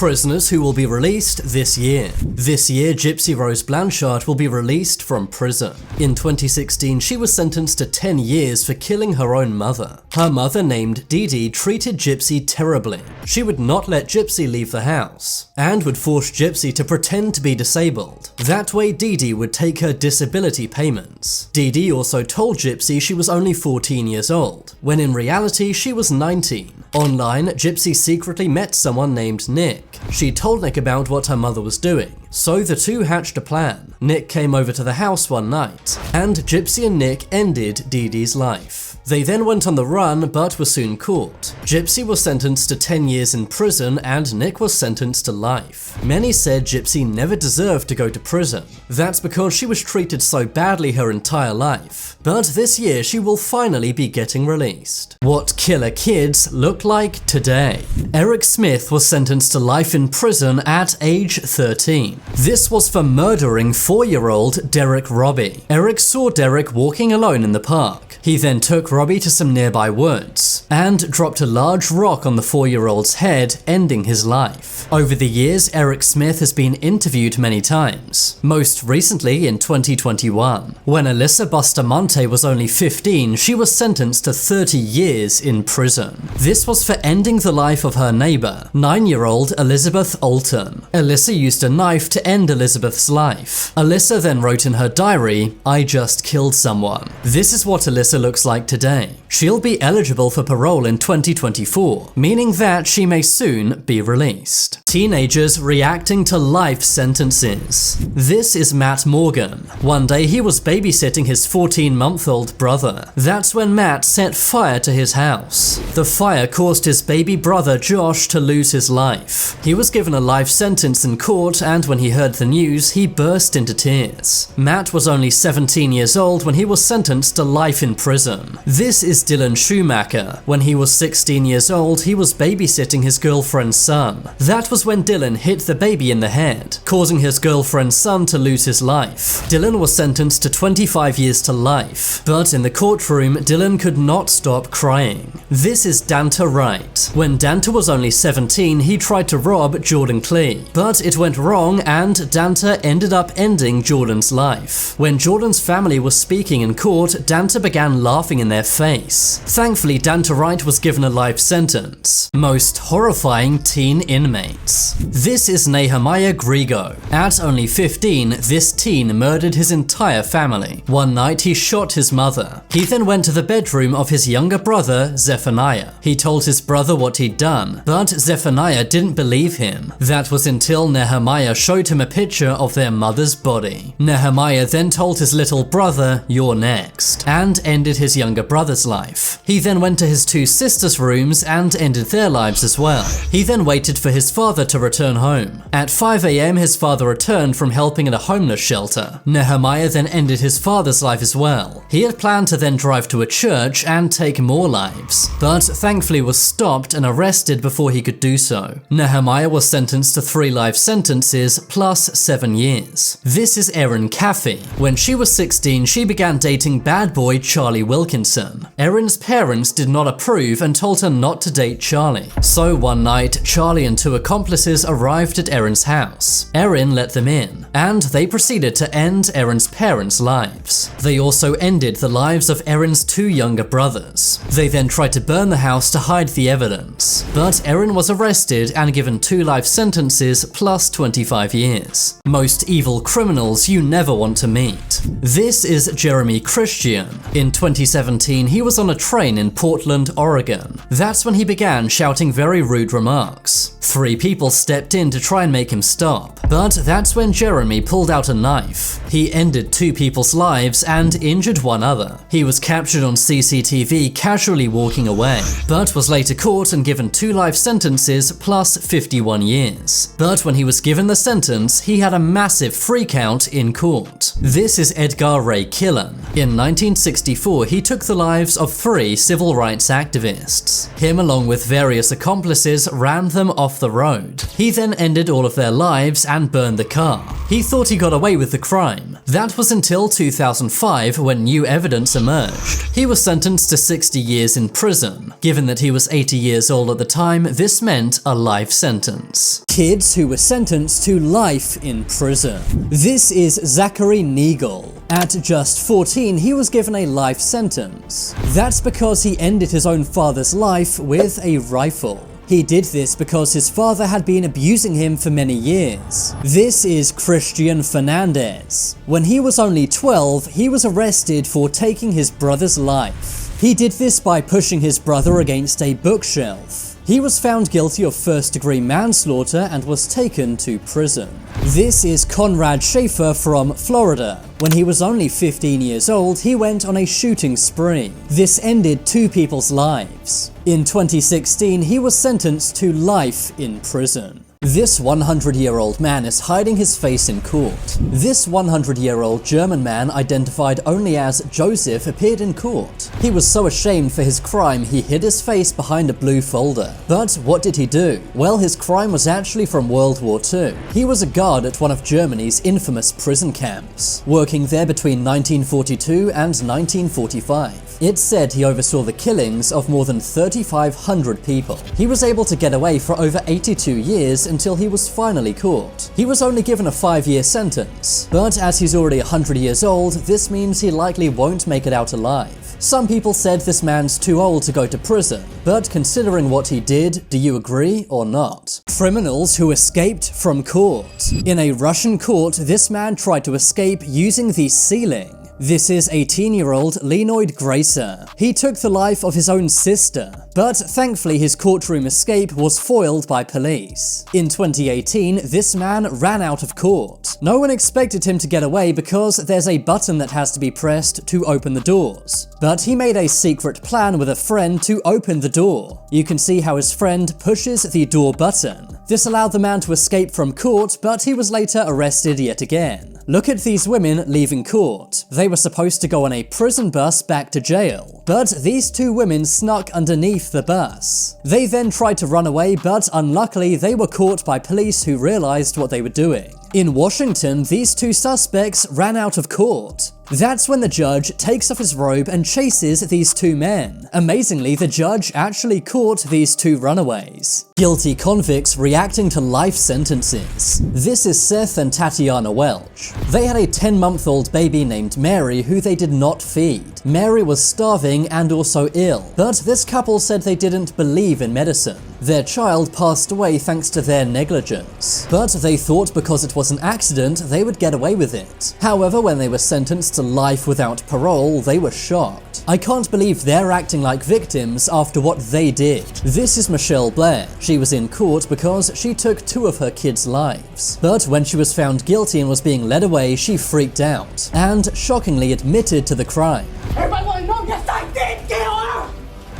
prisoners who will be released this year. This year, Gypsy Rose Blanchard will be released from prison. In 2016, she was sentenced to 10 years for killing her own mother. Her mother, named Dee Dee, treated Gypsy terribly. She would not let Gypsy leave the house, and would force Gypsy to pretend to be disabled. That way, Dee Dee would take her disability payments. Dee Dee also told Gypsy she was only 14 years old, when in reality she was 19. Online, Gypsy secretly met someone named Nick. She told Nick about what her mother was doing, so the two hatched a plan. Nick came over to the house one night, and Gypsy and Nick ended Dee Dee's life. They then went on the run but were soon caught. Gypsy was sentenced to 10 years in prison and Nick was sentenced to life. Many said Gypsy never deserved to go to prison. That's because she was treated so badly her entire life. But this year she will finally be getting released. What killer kids look like today. Eric Smith was sentenced to life in prison at age 13. This was for murdering 4-year-old Derek Robbie. Eric saw Derek walking alone in the park. He then took Robbie to some nearby woods and dropped a large rock on the 4-year-old's head, ending his life. Over the years, Eric Smith has been interviewed many times, most recently in 2021. When Alyssa Bustamante was only 15, she was sentenced to 30 years in prison. This was for ending the life of her neighbor, 9-year-old Elizabeth Alton. Alyssa used a knife to end Elizabeth's life. Alyssa then wrote in her diary, "I just killed someone." This is what Alyssa looks like today. She'll be eligible for parole in 2024, meaning that she may soon be released. Teenagers reacting to life sentences. This is Matt Morgan. One day he was babysitting his 14-month-old brother. That's when Matt set fire to his house. The fire caused his baby brother Josh to lose his life. He was given a life sentence in court, and when he heard the news, he burst into tears. Matt was only 17 years old when he was sentenced to life in prison. This is Dylan Schumacher. When he was 16 years old, he was babysitting his girlfriend's son. That was when Dylan hit the baby in the head, causing his girlfriend's son to lose his life. Dylan was sentenced to 25 years to life, but in the courtroom, Dylan could not stop crying. This is Danta Wright. When Danta was only 17, he tried to rob Jordan Klee, but it went wrong and Danta ended up ending Jordan's life. When Jordan's family was speaking in court, Danta began laughing in their face. Thankfully, Danta Wright was given a life sentence. Most horrifying teen inmates. This is Nehemiah Grigo. At only 15, this teen murdered his entire family. One night, he shot his mother. He then went to the bedroom of his younger brother, Zephaniah. He told his brother what he'd done, but Zephaniah didn't believe him. That was until Nehemiah showed him a picture of their mother's body. Nehemiah then told his little brother, "You're next," and ended his younger brother's life. He then went to his two sisters' rooms and ended their lives as well. He then waited for his father to return home. At 5 a.m. his father returned from helping at a homeless shelter. Nehemiah then ended his father's life as well. He had planned to then drive to a church and take more lives, but thankfully was stopped and arrested before he could do so. Nehemiah was sentenced to 3 life sentences plus 7 years. This is Erin Caffey. When she was 16, she began dating bad boy Charlie Wilkinson. Erin's parents did not approve and told her not to date Charlie. So one night, Charlie and 2 accomplices arrived at Erin's house. Erin let them in, and they proceeded to end Erin's parents' lives. They also ended the lives of Erin's 2 younger brothers. They then tried to burn the house to hide the evidence, but Erin was arrested and given 2 life sentences plus 25 years. Most evil criminals you never want to meet. This is Jeremy Christian. In 2017, he was on a train in Portland, Oregon. That's when he began shouting very rude remarks. 3 people stepped in to try and make him stop, but that's when Jeremy pulled out a knife. He ended 2 people's lives and injured 1 other. He was captured on CCTV casually walking away, but was later caught and given 2 life sentences plus 51 years. But when he was given the sentence, he had a massive freakout in court. This is Edgar Ray Killen. In 1964, he took the lives of 3 civil rights activists. Him, along with various accomplices, ran them off the road. He then ended all of their lives and burned the car. He thought he got away with the crime. That was until 2005 when new evidence emerged. He was sentenced to 60 years in prison. Given that he was 80 years old at the time, this meant a life sentence. Kids who were sentenced to life in prison. This is Zachary Neagle. At just 14, he was given a life sentence. That's because he ended his own father's life with a rifle. He did this because his father had been abusing him for many years. This is Christian Fernandez. When he was only 12, he was arrested for taking his brother's life. He did this by pushing his brother against a bookshelf. He was found guilty of first-degree manslaughter and was taken to prison. This is Conrad Schaefer from Florida. When he was only 15 years old, he went on a shooting spree. This ended 2 people's lives. In 2016, he was sentenced to life in prison. This 100-year-old man is hiding his face in court. This 100-year-old German man, identified only as Joseph, appeared in court. He was so ashamed for his crime, he hid his face behind a blue folder. But what did he do? Well, his crime was actually from World War II. He was a guard at one of Germany's infamous prison camps, working there between 1942 and 1945. It's said he oversaw the killings of more than 3,500 people. He was able to get away for over 82 years until he was finally caught. He was only given a 5-year sentence, but as he's already 100 years old, this means he likely won't make it out alive. Some people said this man's too old to go to prison, but considering what he did, do you agree or not? Criminals who escaped from court. In a Russian court, this man tried to escape using the ceiling. This is 18-year-old Leonid Gracer. He took the life of his own sister, but thankfully his courtroom escape was foiled by police. In 2018, this man ran out of court. No one expected him to get away because there's a button that has to be pressed to open the doors. But he made a secret plan with a friend to open the door. You can see how his friend pushes the door button. This allowed the man to escape from court, but he was later arrested yet again. Look at these women leaving court. They were supposed to go on a prison bus back to jail, but these 2 women snuck underneath the bus. They then tried to run away, but unluckily they were caught by police who realized what they were doing. In Washington, these 2 suspects ran out of court. That's when the judge takes off his robe and chases these 2 men. Amazingly, the judge actually caught these 2 runaways. Guilty convicts reacting to life sentences. This is Seth and Tatiana Welch. They had a 10-month-old baby named Mary who they did not feed. Mary was starving and also ill, but this couple said they didn't believe in medicine. Their child passed away thanks to their negligence, but they thought because it was an accident, they would get away with it. However, when they were sentenced to life without parole, they were shocked. I can't believe they're acting like victims after what they did. This is Michelle Blair. She was in court because she took 2 of her kids' lives. But when she was found guilty and was being led away, she freaked out and shockingly admitted to the crime. Everybody wanna know, yes, I did kill her!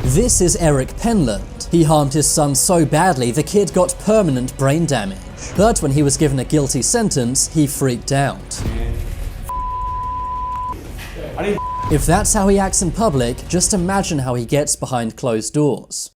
This is Eric Penland. He harmed his son so badly the kid got permanent brain damage. But when he was given a guilty sentence, he freaked out. If that's how he acts in public, just imagine how he gets behind closed doors.